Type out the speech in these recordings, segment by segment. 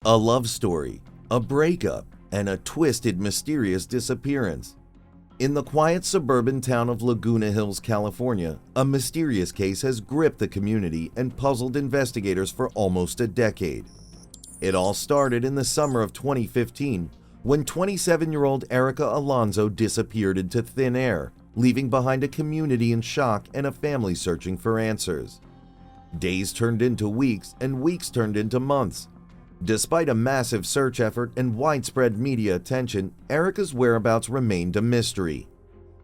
A love story, a breakup, and a twisted, mysterious disappearance. In the quiet suburban town of Laguna Hills, California, a mysterious case has gripped the community and puzzled investigators for almost a decade. It all started in the summer of 2015 when 27-year-old Erica Alonso disappeared into thin air, leaving behind a community in shock and a family searching for answers. Days turned into weeks and weeks turned into months. Despite a massive search effort and widespread media attention, Erica's whereabouts remained a mystery.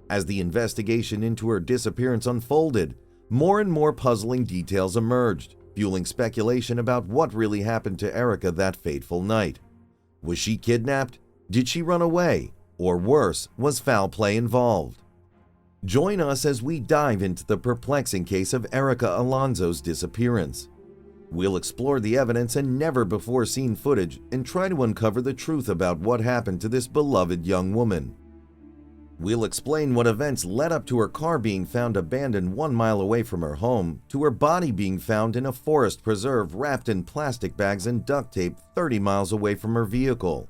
As the investigation into her disappearance unfolded, more and more puzzling details emerged, fueling speculation about what really happened to Erica that fateful night. Was she kidnapped? Did she run away? Or worse, was foul play involved? Join us as we dive into the perplexing case of Erica Alonso's disappearance. We'll explore the evidence and never-before-seen footage and try to uncover the truth about what happened to this beloved young woman. We'll explain what events led up to her car being found abandoned 1 mile away from her home, to her body being found in a forest preserve wrapped in plastic bags and duct tape 30 miles away from her vehicle.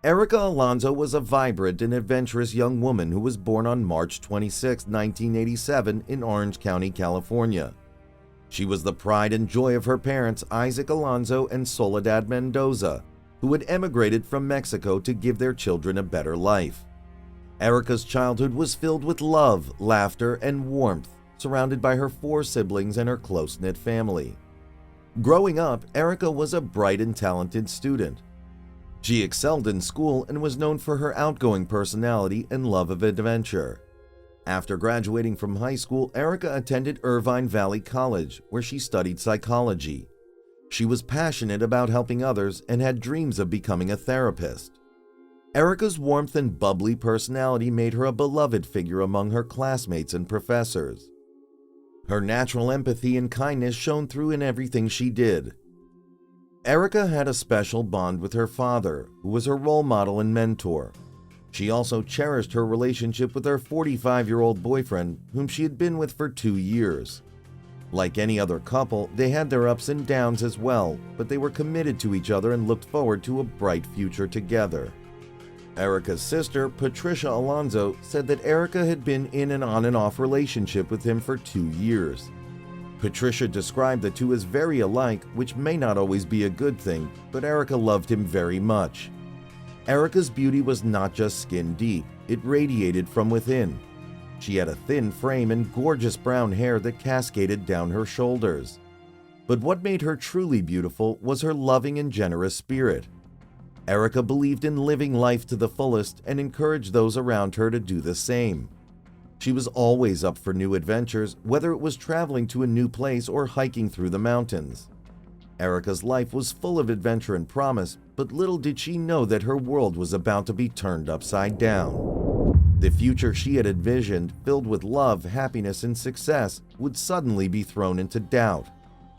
Erica Alonso was a vibrant and adventurous young woman who was born on March 26, 1987 in Orange County, California. She was the pride and joy of her parents, Isaac Alonso and Soledad Mendoza, who had emigrated from Mexico to give their children a better life. Erica's childhood was filled with love, laughter, and warmth, surrounded by her 4 siblings and her close-knit family. Growing up, Erica was a bright and talented student. She excelled in school and was known for her outgoing personality and love of adventure. After graduating from high school, Erica attended Irvine Valley College, where she studied psychology. She was passionate about helping others and had dreams of becoming a therapist. Erica's warmth and bubbly personality made her a beloved figure among her classmates and professors. Her natural empathy and kindness shone through in everything she did. Erica had a special bond with her father, who was her role model and mentor. She also cherished her relationship with her 45-year-old boyfriend, whom she had been with for 2 years. Like any other couple, they had their ups and downs as well, but they were committed to each other and looked forward to a bright future together. Erica's sister, Patricia Alonso, said that Erica had been in an on and off relationship with him for 2 years. Patricia described the two as very alike, which may not always be a good thing, but Erica loved him very much. Erica's beauty was not just skin deep, it radiated from within. She had a thin frame and gorgeous brown hair that cascaded down her shoulders. But what made her truly beautiful was her loving and generous spirit. Erica believed in living life to the fullest and encouraged those around her to do the same. She was always up for new adventures, whether it was traveling to a new place or hiking through the mountains. Erica's life was full of adventure and promise, but little did she know that her world was about to be turned upside down. The future she had envisioned, filled with love, happiness, and success, would suddenly be thrown into doubt,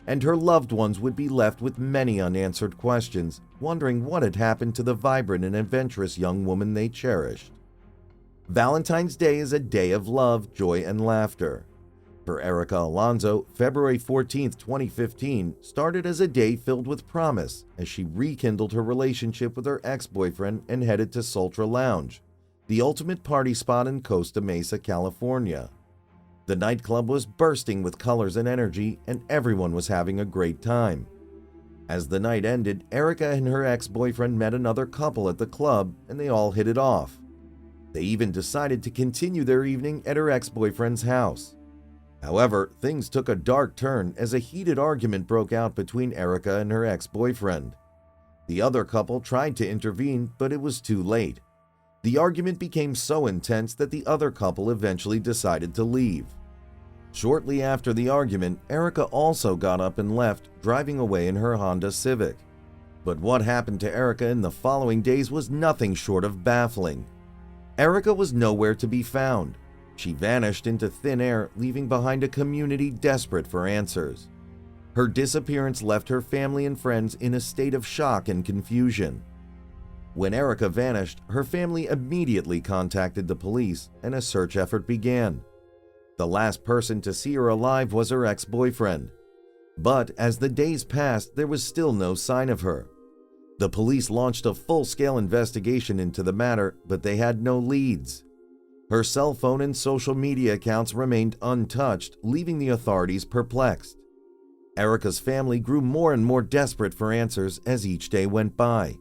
and her loved ones would be left with many unanswered questions, wondering what had happened to the vibrant and adventurous young woman they cherished. Valentine's Day is a day of love, joy, and laughter. For Erica Alonso, February 14, 2015, started as a day filled with promise as she rekindled her relationship with her ex-boyfriend and headed to Sultra Lounge, the ultimate party spot in Costa Mesa, California. The nightclub was bursting with colors and energy, and everyone was having a great time. As the night ended, Erica and her ex-boyfriend met another couple at the club, and they all hit it off. They even decided to continue their evening at her ex-boyfriend's house. However, things took a dark turn as a heated argument broke out between Erica and her ex-boyfriend. The other couple tried to intervene, but it was too late. The argument became so intense that the other couple eventually decided to leave. Shortly after the argument, Erica also got up and left, driving away in her Honda Civic. But what happened to Erica in the following days was nothing short of baffling. Erica was nowhere to be found. She vanished into thin air, leaving behind a community desperate for answers. Her disappearance left her family and friends in a state of shock and confusion. When Erica vanished, her family immediately contacted the police and a search effort began. The last person to see her alive was her ex-boyfriend. But as the days passed, there was still no sign of her. The police launched a full-scale investigation into the matter, but they had no leads. Her cell phone and social media accounts remained untouched, leaving the authorities perplexed. Erica's family grew more and more desperate for answers as each day went by.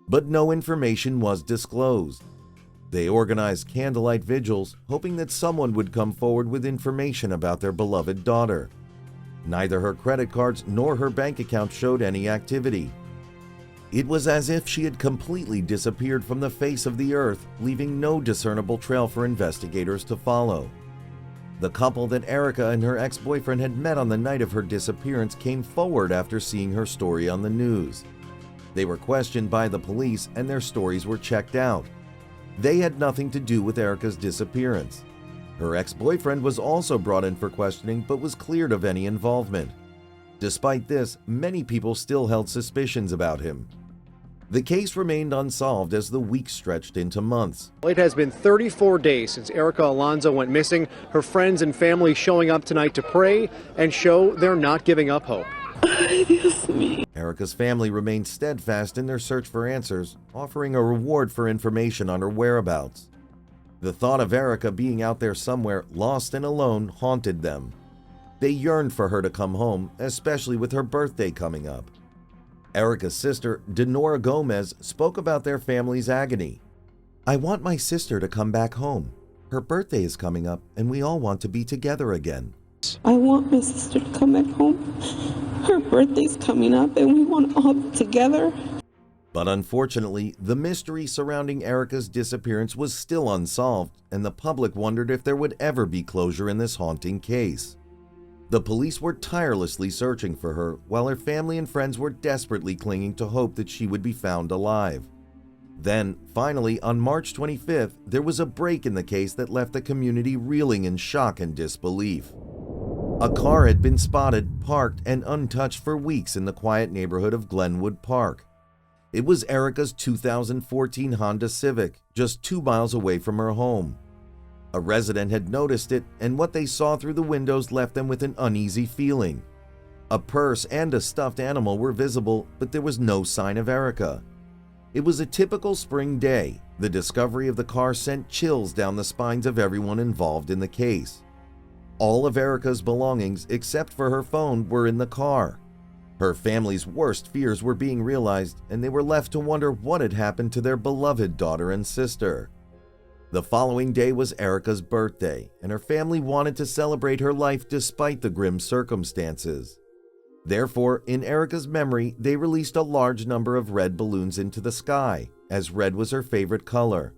But no information was disclosed. They organized candlelight vigils, hoping that someone would come forward with information about their beloved daughter. Neither her credit cards nor her bank account showed any activity. It was as if she had completely disappeared from the face of the earth, leaving no discernible trail for investigators to follow. The couple that Erica and her ex-boyfriend had met on the night of her disappearance came forward after seeing her story on the news. They were questioned by the police and their stories were checked out. They had nothing to do with Erica's disappearance. Her ex-boyfriend was also brought in for questioning but was cleared of any involvement. Despite this, many people still held suspicions about him. The case remained unsolved as the weeks stretched into months. It has been 34 days since Erica Alonso went missing. Her friends and family showing up tonight to pray and show they're not giving up hope. Erica's family remained steadfast in their search for answers, offering a reward for information on her whereabouts. The thought of Erica being out there somewhere, lost and alone, haunted them. They yearned for her to come home, especially with her birthday coming up. Erica's sister, Denora Gomez, spoke about their family's agony. "I want my sister to come back home. Her birthday is coming up and we all want to be together again." I want my sister to come back home. Her birthday's coming up and we want to all be together. But unfortunately, the mystery surrounding Erica's disappearance was still unsolved, and the public wondered if there would ever be closure in this haunting case. The police were tirelessly searching for her, while her family and friends were desperately clinging to hope that she would be found alive. Then, finally, on March 25th, there was a break in the case that left the community reeling in shock and disbelief. A car had been spotted, parked, and untouched for weeks in the quiet neighborhood of Glenwood Park. It was Erica's 2014 Honda Civic, just 2 miles away from her home. A resident had noticed it, and what they saw through the windows left them with an uneasy feeling. A purse and a stuffed animal were visible, but there was no sign of Erica. It was a typical spring day. The discovery of the car sent chills down the spines of everyone involved in the case. All of Erica's belongings, except for her phone, were in the car. Her family's worst fears were being realized, and they were left to wonder what had happened to their beloved daughter and sister. The following day was Erica's birthday, and her family wanted to celebrate her life despite the grim circumstances. Therefore, in Erica's memory, they released a large number of red balloons into the sky, as red was her favorite color.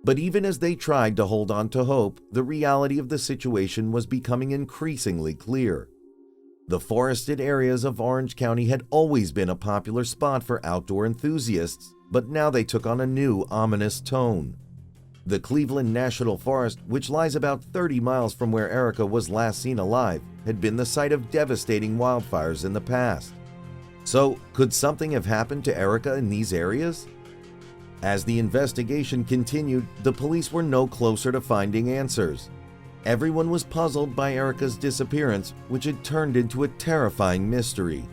But even as they tried to hold on to hope, the reality of the situation was becoming increasingly clear. The forested areas of Orange County had always been a popular spot for outdoor enthusiasts, but now they took on a new, ominous tone. The Cleveland National Forest, which lies about 30 miles from where Erica was last seen alive, had been the site of devastating wildfires in the past. So, could something have happened to Erica in these areas? As the investigation continued, the police were no closer to finding answers. Everyone was puzzled by Erica's disappearance, which had turned into a terrifying mystery.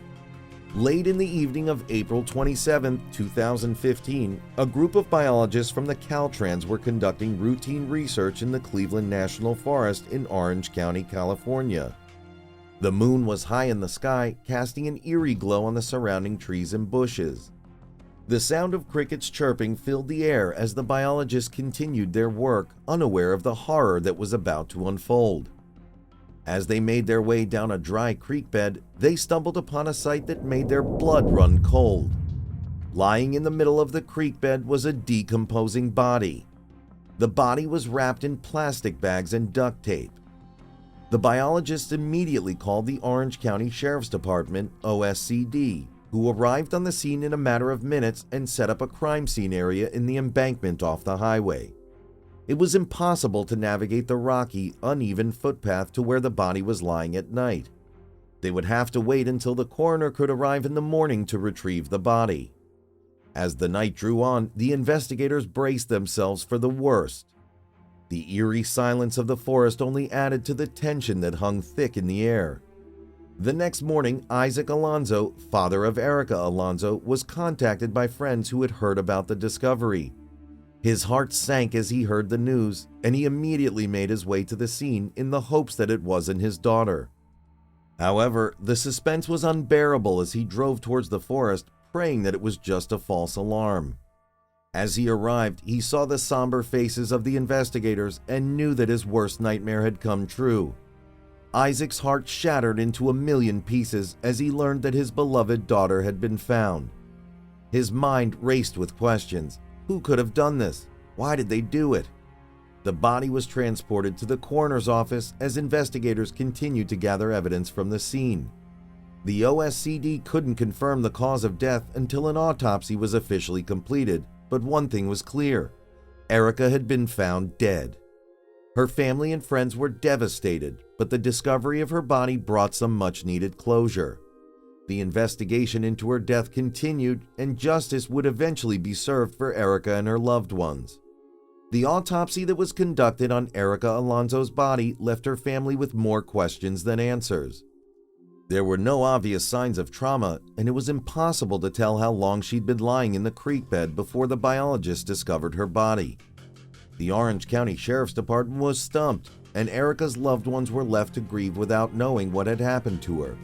Late in the evening of April 27, 2015, a group of biologists from the Caltrans were conducting routine research in the Cleveland National Forest in Orange County, California. The moon was high in the sky, casting an eerie glow on the surrounding trees and bushes. The sound of crickets chirping filled the air as the biologists continued their work, unaware of the horror that was about to unfold. As they made their way down a dry creek bed, they stumbled upon a sight that made their blood run cold. Lying in the middle of the creek bed was a decomposing body. The body was wrapped in plastic bags and duct tape. The biologists immediately called the Orange County Sheriff's Department, OSCD, who arrived on the scene in a matter of minutes and set up a crime scene area in the embankment off the highway. It was impossible to navigate the rocky, uneven footpath to where the body was lying at night. They would have to wait until the coroner could arrive in the morning to retrieve the body. As the night drew on, the investigators braced themselves for the worst. The eerie silence of the forest only added to the tension that hung thick in the air. The next morning, Isaac Alonso, father of Erica Alonso, was contacted by friends who had heard about the discovery. His heart sank as he heard the news, and he immediately made his way to the scene in the hopes that it wasn't his daughter. However, the suspense was unbearable as he drove towards the forest, praying that it was just a false alarm. As he arrived, he saw the somber faces of the investigators and knew that his worst nightmare had come true. Isaac's heart shattered into a million pieces as he learned that his beloved daughter had been found. His mind raced with questions. Who could have done this? Why did they do it? The body was transported to the coroner's office as investigators continued to gather evidence from the scene. The OSCD couldn't confirm the cause of death until an autopsy was officially completed, but one thing was clear: Erica had been found dead. Her family and friends were devastated, but the discovery of her body brought some much-needed closure. The investigation into her death continued, and justice would eventually be served for Erica and her loved ones. The autopsy that was conducted on Erica Alonso's body left her family with more questions than answers. There were no obvious signs of trauma, and it was impossible to tell how long she'd been lying in the creek bed before the biologist discovered her body. The Orange County Sheriff's Department was stumped, and Erica's loved ones were left to grieve without knowing what had happened to her.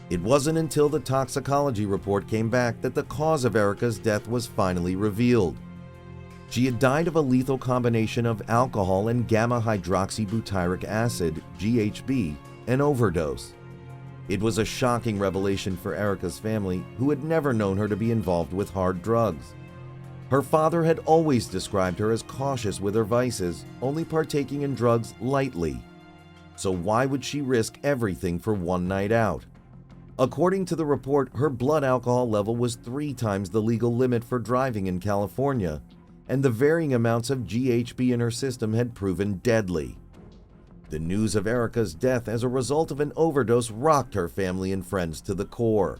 It wasn't until the toxicology report came back that the cause of Erica's death was finally revealed. She had died of a lethal combination of alcohol and gamma-hydroxybutyric acid, GHB, an overdose. It was a shocking revelation for Erica's family, who had never known her to be involved with hard drugs. Her father had always described her as cautious with her vices, only partaking in drugs lightly. So why would she risk everything for one night out? According to the report, her blood alcohol level was 3 times the legal limit for driving in California, and the varying amounts of GHB in her system had proven deadly. The news of Erica's death as a result of an overdose rocked her family and friends to the core.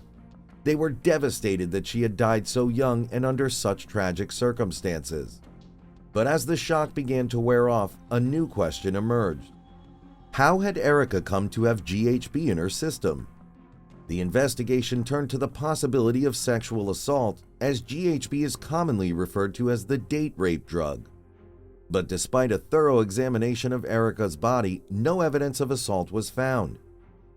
They were devastated that she had died so young and under such tragic circumstances. But as the shock began to wear off, a new question emerged. How had Erica come to have GHB in her system? The investigation turned to the possibility of sexual assault, as GHB is commonly referred to as the date rape drug. But despite a thorough examination of Erica's body, no evidence of assault was found.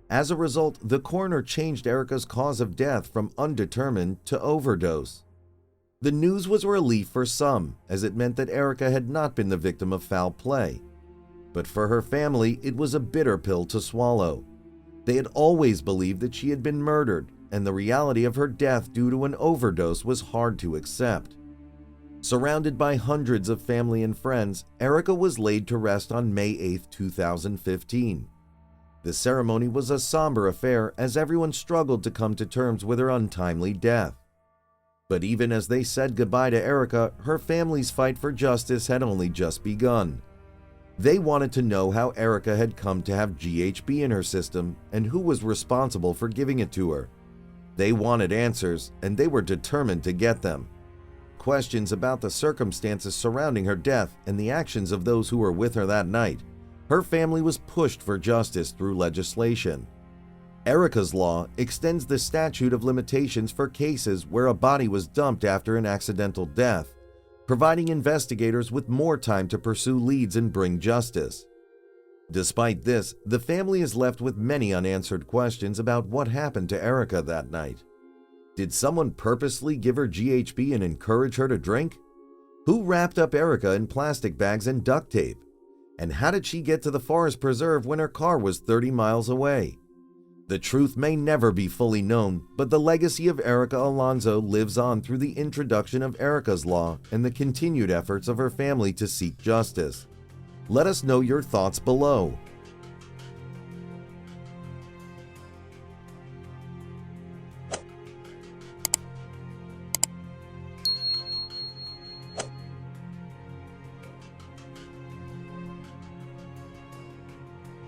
As a result, the coroner changed Erica's cause of death from undetermined to overdose. The news was a relief for some, as it meant that Erica had not been the victim of foul play. But for her family, it was a bitter pill to swallow. They had always believed that she had been murdered, and the reality of her death due to an overdose was hard to accept. Surrounded by hundreds of family and friends, Erica was laid to rest on May 8, 2015. The ceremony was a somber affair as everyone struggled to come to terms with her untimely death. But even as they said goodbye to Erica, her family's fight for justice had only just begun. They wanted to know how Erica had come to have GHB in her system and who was responsible for giving it to her. They wanted answers, and they were determined to get them. Questions about the circumstances surrounding her death and the actions of those who were with her that night. Her family was pushed for justice through legislation. Erica's law extends the statute of limitations for cases where a body was dumped after an accidental death, providing investigators with more time to pursue leads and bring justice. Despite this, the family is left with many unanswered questions about what happened to Erica that night. Did someone purposely give her GHB and encourage her to drink? Who wrapped up Erica in plastic bags and duct tape? And how did she get to the forest preserve when her car was 30 miles away? The truth may never be fully known, but the legacy of Erica Alonso lives on through the introduction of Erica's Law and the continued efforts of her family to seek justice. Let us know your thoughts below.